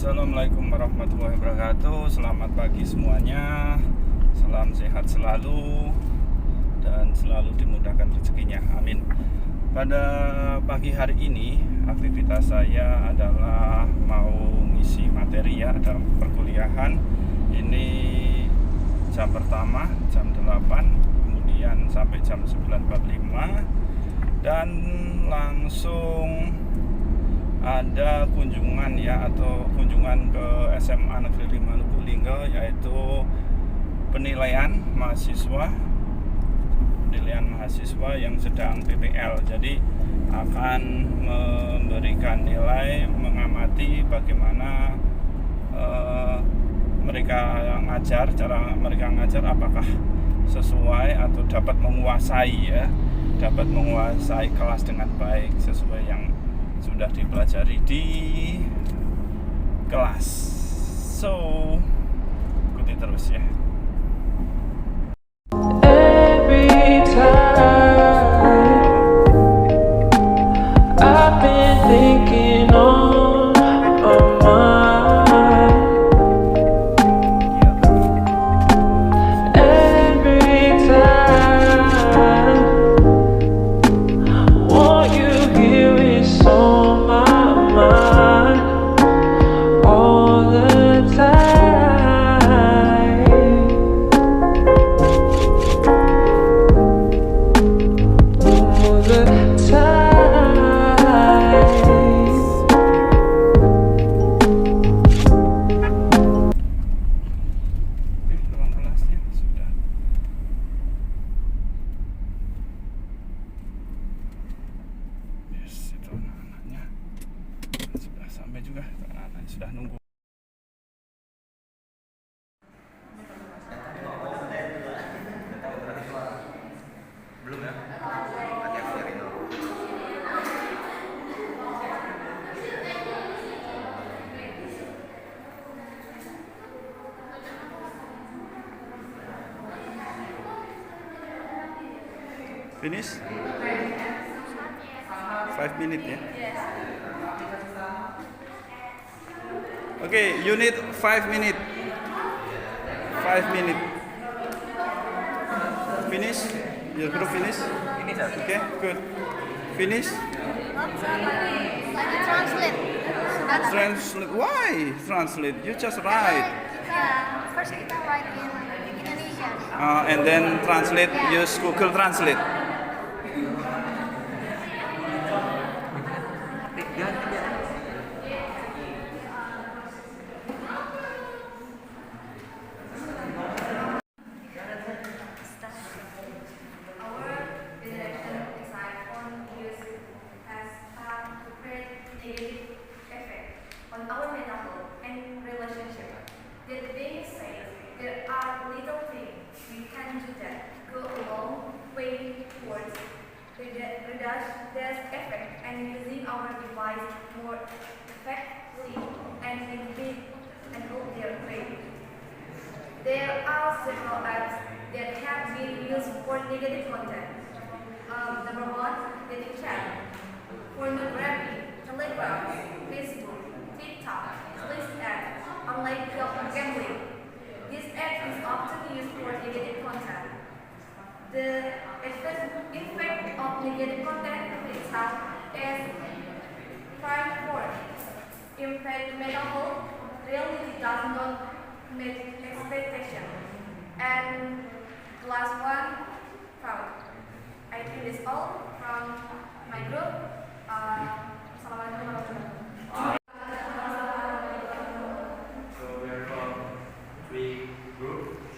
Assalamualaikum warahmatullahi wabarakatuh. Selamat pagi semuanya. Salam sehat selalu dan selalu dimudahkan rezekinya. Amin. Pada pagi hari ini aktivitas saya adalah mau ngisi materi ya, ada perkuliahan. Ini jam pertama jam 8, kemudian sampai jam 9.45 dan langsung ada kunjungan ya, atau kunjungan ke SMA Negeri 5 Lubulingga, yaitu penilaian mahasiswa yang sedang PPL. Jadi akan memberikan nilai, mengamati bagaimana mereka ngajar, cara mereka ngajar apakah sesuai atau dapat menguasai kelas dengan baik sesuai yang sudah dipelajari di kelas. So, ikuti terus ya. Every time I've been thinking on my mind. Every time want you here is on my mind all the time. All the time. Ruang kelasnya sudah. Yes, itu anak-anaknya sudah sampai juga. Anak-anaknya sudah nunggu. Belum ya? Nanti aku cari dulu. Finish? 5 minutes ya. Okay, you need 5 minutes. 5 minutes. Finish? Your group finish? Ini satu. Okay, good. Finish? Translate. Translate. Why? Translate. You just write. First kita write in Indonesia. And then translate. Use Google Translate. Our generation design on use has to create negative effect on our mental health and relationship. That being said, there are little things we can do that go a long way towards reduce this effect and using our device more effectively and in big and healthier way. There are several apps that have been used for negative content. Number one, dating chat, pornography, Telegram, Facebook, TikTok, list ads, online gambling. This app is often used for negative content. The effect of negative content itself is crime porn. In fact, mental health really does not meet expectation. And the last one, fraud. I think this all from my group. Assalamualaikum warahmatullahi wabarakatuh. So we are from 3 groups.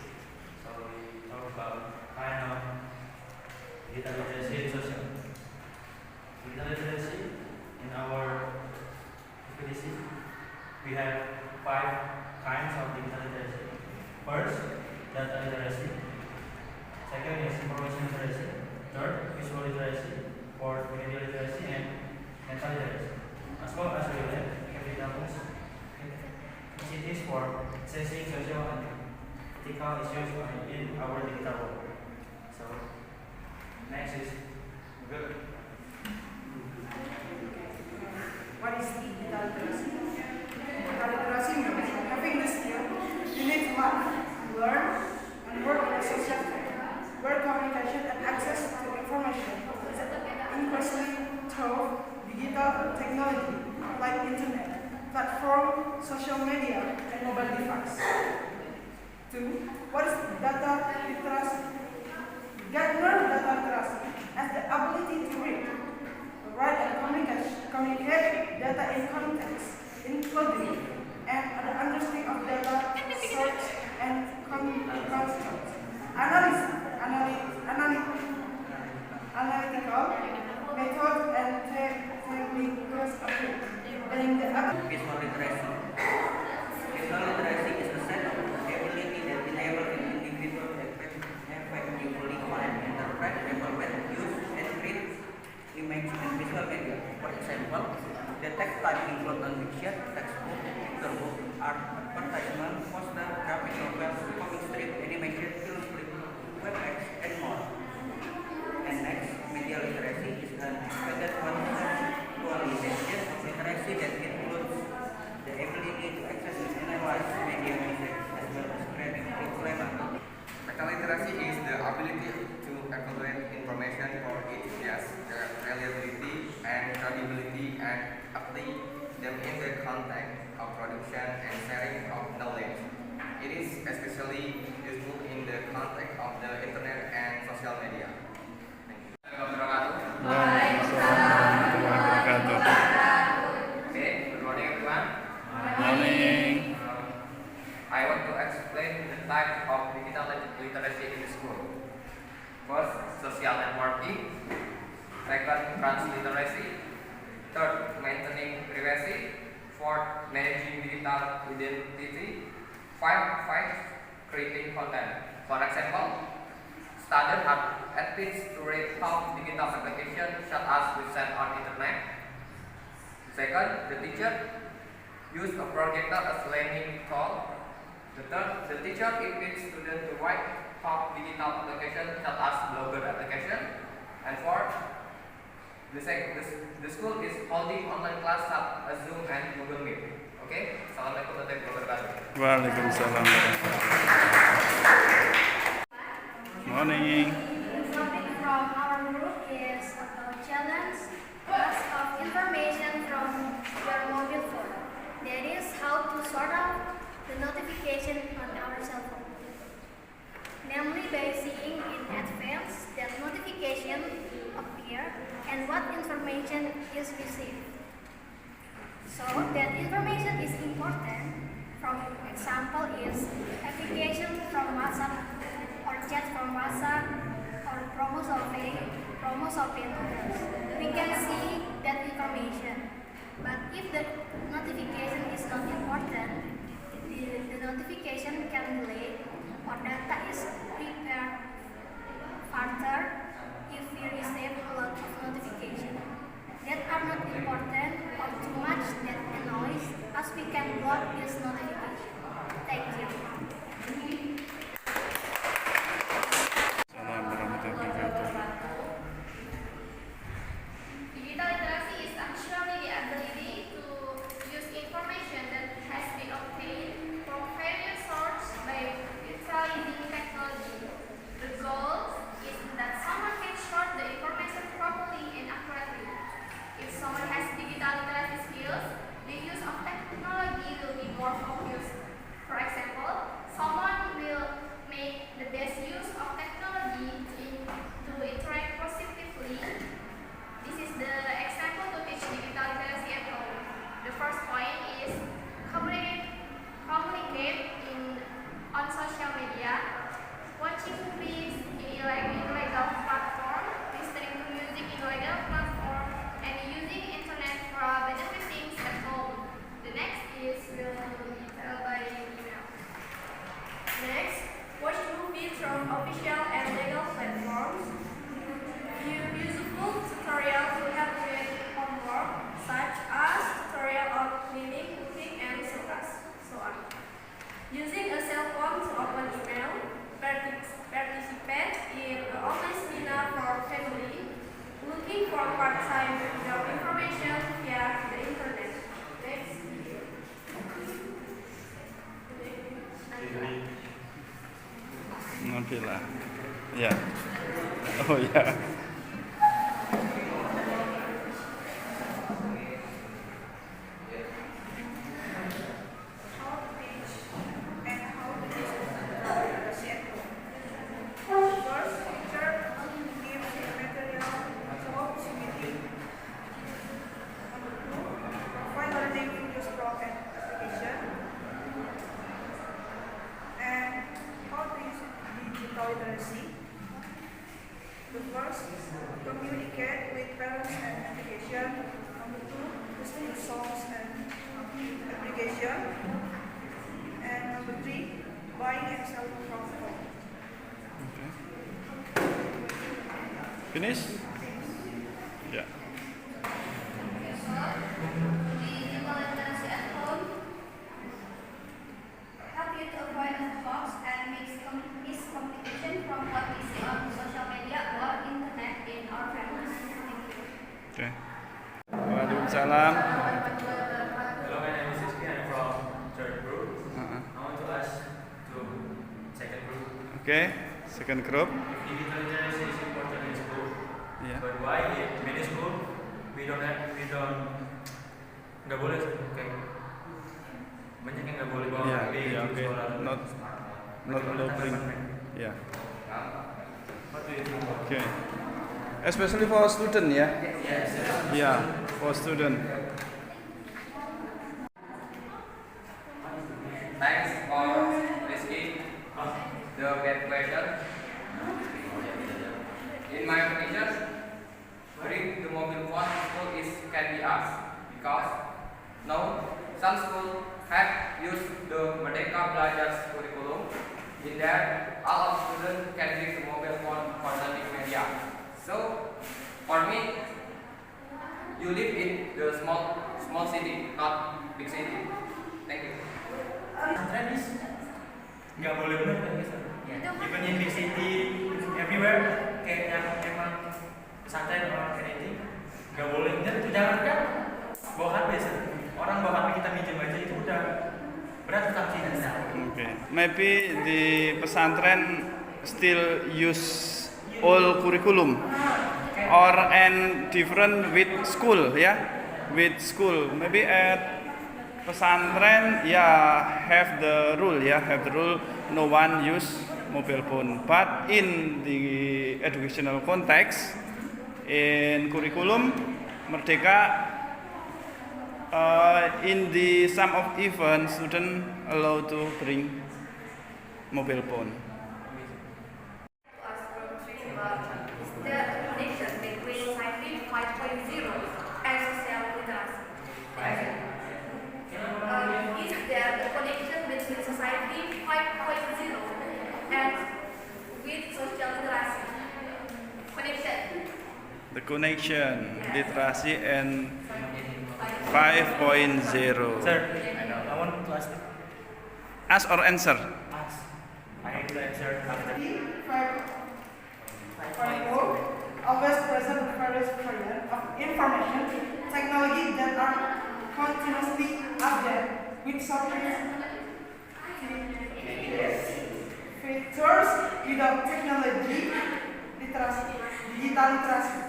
So we talk about kind of digital literacy and social. Digital literacy in our literacy, we have 5 kinds of digital literacy. First, data literacy. Second is information literacy. Third, visual literacy. Fourth, media literacy, and mental literacy. As well as we learn examples initiatives for assessing social and ethical issues in our digital world. So, next is good. What is digital literacy? Digital literacy literasi means having the skill you need to learn, and work in a social setting, where communication and access to information is increasingly through digital technology like internet, platform, social media, and mobile device. 2. What is data literacy? Learn data literacy as the ability to read, write, and communicate data in context, including and the understanding of data, search, and construct, analytical method, and techniques approach. And the Visual literacy. Visual literacy is a set of ability that enable an individual to effectively find, interpret, evaluate, use, and read image and visual media. For example, the text type include non-fiction, textbook, picture book, art, advertisement, poster, graphic novels, comic strip, animation, film clip, webx, and more. And next, media literacy is an expanded conceptualization of literacy that includes the ability to access and analyze media music as well as creating curriculum. Meta literacy is the ability to evaluate information for its reliability and credibility and apply them in the context of production and sharing of knowledge. It is especially useful in the context of the internet and social media. Waalaikumsalam warahmatullahi wabarakatuh. Okay, good morning everyone. Morning. I want to explain the type of digital literacy in the school. First, social networking. Second, transliteracy. Third, maintaining privacy. Fourth, managing digital identity. Five, creating content. For example, students are athletes to rate how digital applications such as website on internet. Second, the teacher use a projector as learning tool. The third, the teacher equips students to write how digital applications such as blogger application. And fourth, the school is holding online class such as Zoom and Google Meet. Okay, Assalamualaikum warahmatullahi wabarakatuh. Waalaikumsalam warahmatullahi. Morning. The topic from our group is about challenge loss of information from your mobile phone. That is how to sort out the notification on our cell phone. Namely by seeing in advance that notification appear and what information is received. So that information is important. From example is application from WhatsApp or chat from WhatsApp or promo shopping. We can see that information. But if the notification is not important, the notification can delay or data is prepared further if we receive a lot of notifications that are not important or too much that annoys us, we can block this notification. Thank you. Assalamualaikum warahmatullahi wabarakatuh. Digital literacy Villa. Ya. Oh ya. Literacy. The first, communicate with parents and application. Number two, listening to songs and application. And number three, buying and selling from home. Okay. Finish? Ya. Digital literacy at home help you to avoid a fox and miscommunication from what we see on social media or internet in our families. Thank you. Oke. Waalaikumsalam. Hello, my name is Rizky. I'm from third group. Uh-uh. I want to ask to second group. Oke, second group. Digital literacy is important in school. Iya. But why in many school nggak boleh kayak banyak yang nggak boleh bawa Iya, HP iya, ke oke. sekolah. Not allowed bring. Ya. What do you think? Oke. Especially for student ya. Yes. Ya, for student. Thanks for Rizky. The bad question. In my opinion, bring the mobile phone to school can be asked because now some schools have used the Merdeka Belajar curriculum. In that, all of students can bring the mobile phone for learning media. So, for me, you live in the small city, not big city. Thank you. Pesantren is nggak boleh benar kan guys? Even in big city, everywhere kayak yang emang pesantren orang Kennedy nggak boleh. Dan jangan kan bawa HP sih. Orang bawa HP kita minjem aja itu udah berat sanksinya. Okay. Maybe the pesantren still use old curriculum or and different with school with school. Maybe at pesantren have the rule no one use mobile phone. But in the educational context in curriculum Merdeka in the some of events student allowed to bring mobile phone. Is there a connection between Society 5.0 and social literacy? Is there a connection between Society 5.0 and with social literacy? Connection. The connection literasi and 5.0. Sir, I want to ask. Ask or answer? Ask. I have to answer after. 5.0 always present various variants of information technology that are continuously updated with software features without technology literacy, digital literacy.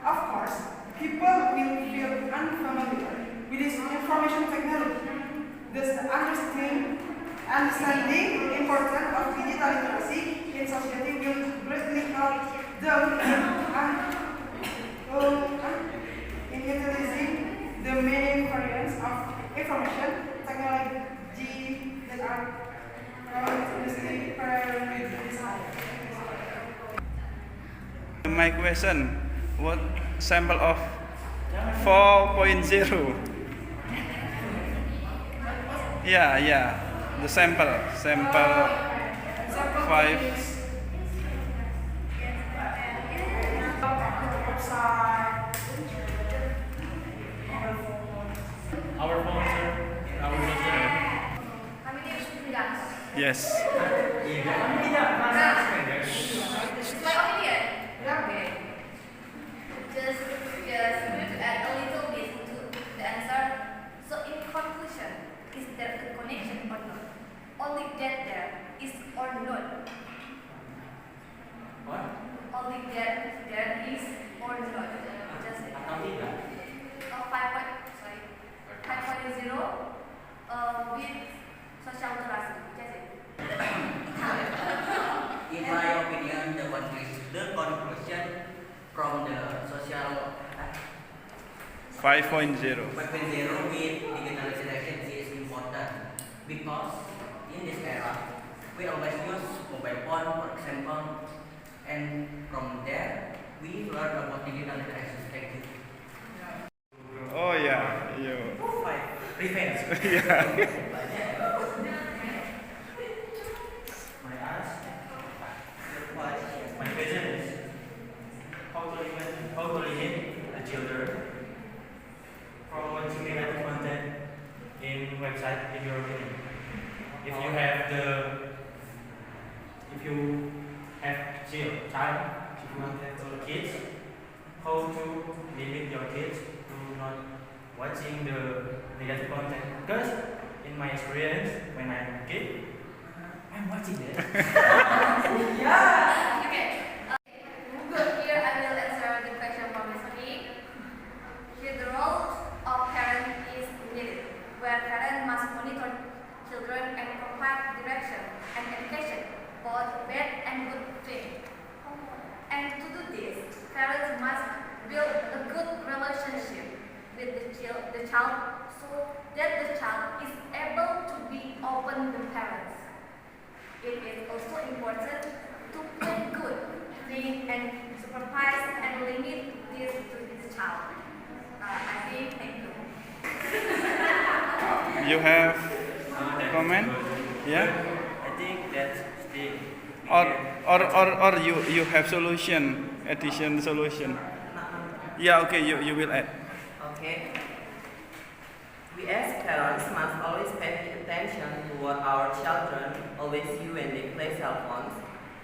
Of course, people will feel unfamiliar with this information technology. Thus, understanding the importance of digital literacy in society will greatly help them in utilizing the many variants of information technology that are continuously prioritized. My question, what sample of 4.0? Yeah, the sample 5. Our phone, sir. Our phone. Kami di Sudan. Yes. Iya, kami tidak My opinion. Okay. Just to add a little bit to the answer. So in conclusion, is there a connection or not? Only that there is or not. 5.0. 5.0 with digitalization is important because in this era we always use mobile phone, for example, and from there we learn about digital literacy. Thank you. Oh yeah, you. Revenge. Yeah. My question is how to limit the children from watching negative content in website in your opinion? If you have child, if you have kids, how to limit your kids to not watching the negative content? Because in my experience, when I'm a kid, I'm watching it. Okay. Good. Here I will answer the question from Ms. Sophie. Here the role of parent is needed, where parents must monitor children and provide direction and education, both bad and good things. And to do this, parents must build a good relationship with the child so that the child is able to be open to parents. It is also important to plan good, think and supervise and limit this to the child. I think, thank you. You have comment? Yeah. I think that's still. Or you have solution, addition solution. Yeah. Okay. You will add. Okay. We as parents must always pay attention to what our children always use when they play cell phones,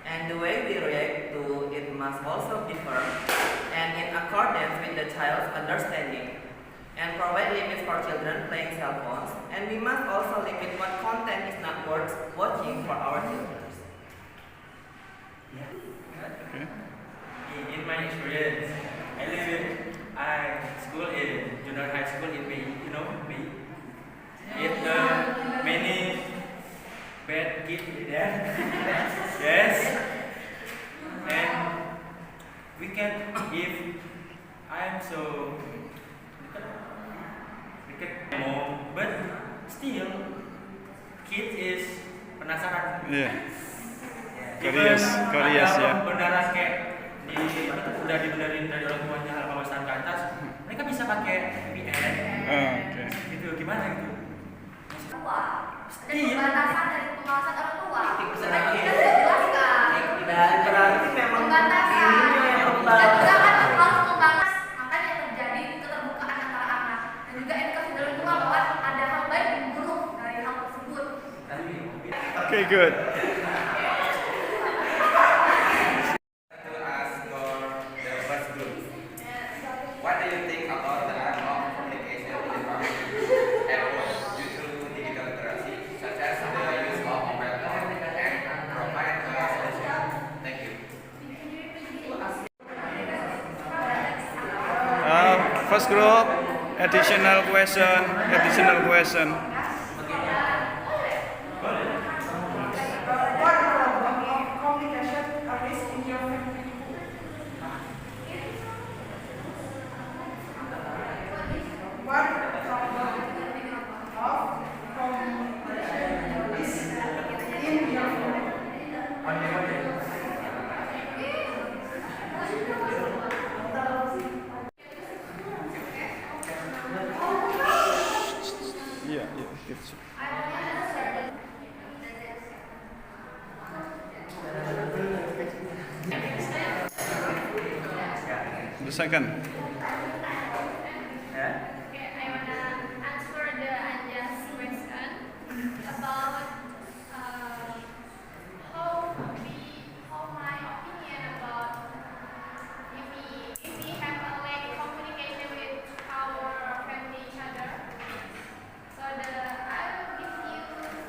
and the way we react to it must also differ and in accordance with the child's understanding, and provide limits for children playing cell phones, and we must also limit what content is not worth watching for our children. Okay. In my experience, I school in junior high school in May. You know May. If many bad kids there, yes, and we can if I am so we can more, but still kid is penasaran. Yeah. Curious, ya. Beneran kayak udah dibenerin dari orang tuanya hal kawasan ke atas, mereka bisa pakai VPN. Okay. Gitu gimana gitu? Tua. Dan Iya. pembatasan dari pengawasan orang tua. Bisa Tadi lagi. kita sudah jelaskan. Dan berarti memang Pembatasan. ini yang Dan membantu. juga kan harus membalas makanya terjadi keterbukaan antara anak dan juga edukasi dari tua bahwa ada hal baik dan buruk dari hal tersebut. Okay. Good. To ask for the first group. What do you think about the lack of communication in the family at home due to digital literacy, such as the use of mobile phone and provide a solution? Thank you. First group, additional question. What problem of communication arise in your family? What problem of communication is in your family? Yeah. It's the second. Okay, I wanna answer the Anja's question about how my opinion about if we have a lack communication with our family each other. So I will give you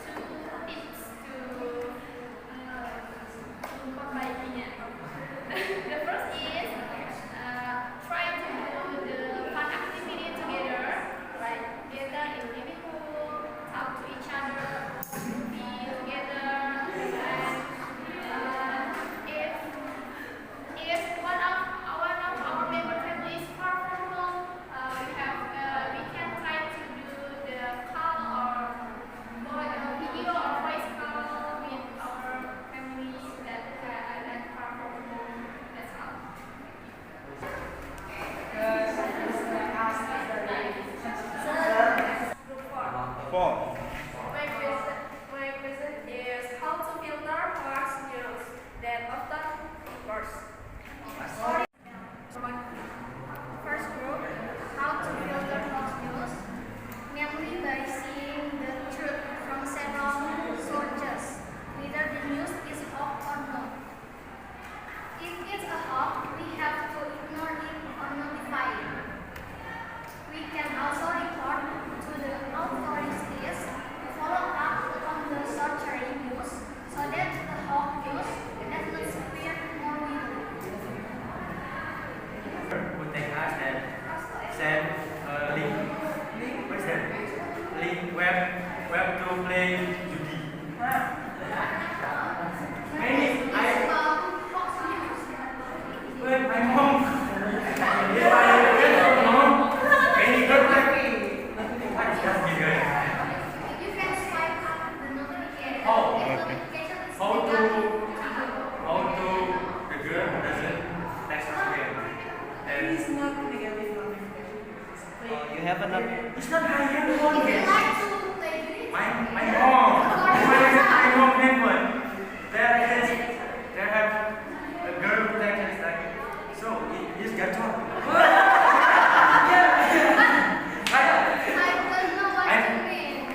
two tips to perbaikinya. The first is try to It's not high-end If phone you case. like to play with it, My mom. My mom handphone. There have a girl protection is like so it is got on. I don't know what you mean.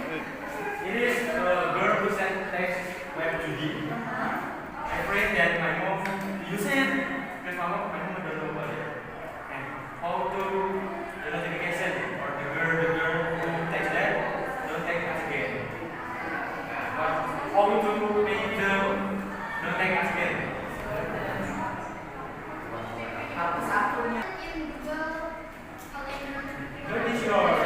It is a girl who sent text web to me. I pray that my mom use it because my mom don't know about it. And how to the notification or the girl who text that don't text us again. But how to make the don't text us again. In Google Calendar. What is yours?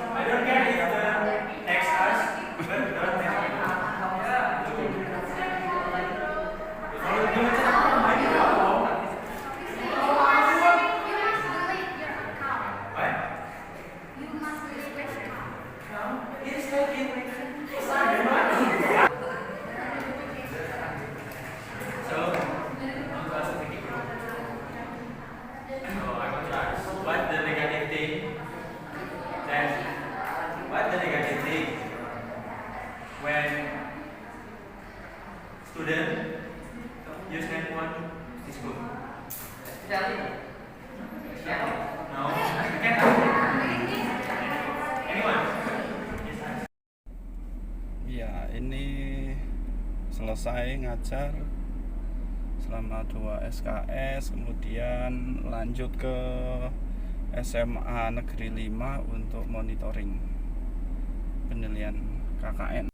I don't care if the text us, but don't text me. Kalau dia macam main apa? What? It's like in So, I want to ask, what the negative thing when student use handphone in school? No, you can't ask. Anyone? Yes, ask. Ya, ini selesai ngajar selama 2 SKS, kemudian lanjut ke SMA Negeri 5 untuk monitoring penilaian KKN.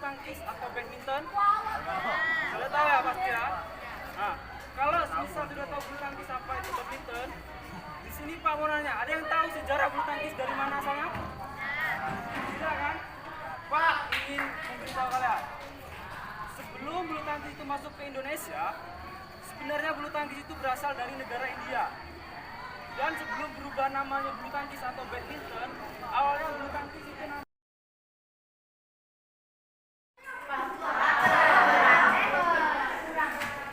tangkis atau badminton? Sudah tahu ya pasti ya. Nah, kalau misal sudah tahu bulu tangkis apa itu badminton, di sini Pak mau nanya, ada yang tahu sejarah bulu tangkis dari mana asalnya? Tidak kan? Pak ingin memberitahu kalian, sebelum bulu tangkis itu masuk ke Indonesia, sebenarnya bulu tangkis itu berasal dari negara India. Dan sebelum berubah namanya bulu tangkis atau badminton, awalnya bulu tangkis itu namanya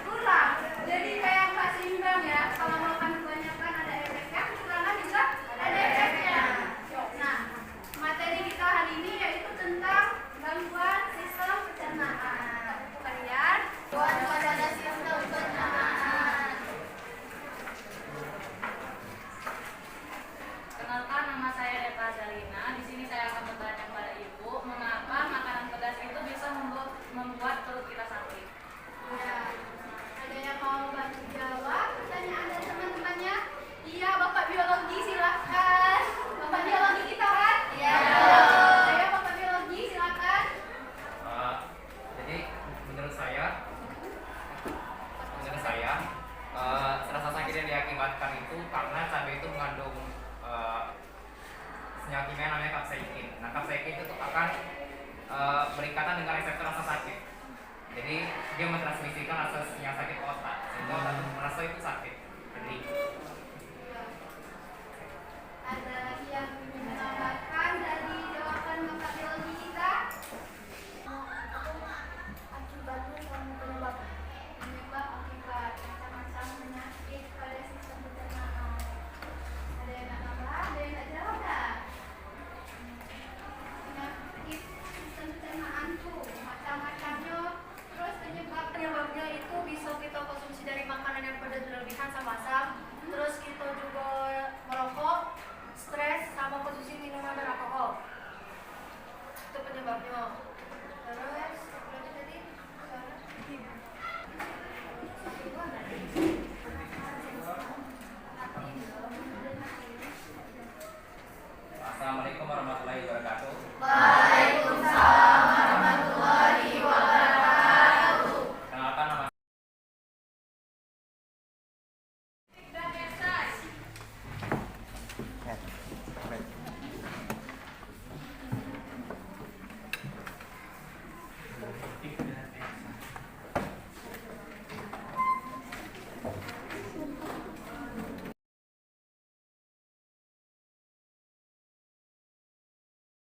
Kurang. Jadi kayak Pak Simbang ya, kalau makan kebanyakan ada efeknya, kekurangan juga ada efeknya. Nah, materi kita hari ini yaitu tentang gangguan sistem pencernaan. Kalian gangguan pada sistem pencernaan. Kenalkan, nama saya Deva Zalina. Di sini saya akan bertanya kepada Ibu, mengapa makanan pedas itu bisa membuat perut kita sakit? Ya, ada yang mau bantu jawab pertanyaan dari teman-temannya? Iya, Bapak Biologi silakan. Bapak Biologi kita kan? Iya. Saya Bapak Biologi silakan. Jadi menurut saya rasa sakit yang diakibatkan itu karena cabai itu mengandung senyawa kimia namanya kapsaikin. Nah, kapsaikin itu akan berikatan dengan reseptor rasa sakit. Jadi dia mentransmisikan rasa senyawa sakit ke otak sehingga otak itu merasa itu sakit. Jadi Ada lagi yang menambahkan dari jawaban Bapak Biologi kita? Akibatnya sama penyebab akibat macam-macam penyakit pada sistem pencernaan. Ada yang nak nambah? Ada yang tak jawab tak? Penyakit sistem pencernaan tuh macam-macamnya. Terus penyebabnya itu bisa kita konsumsi dari makanan yang pedas berlebihan sama asam. Terus kita juga merokok, stres, sama konsumsi minuman beralkohol. Itu penyebabnya. Terus berarti tadi Assalamualaikum warahmatullahi wabarakatuh.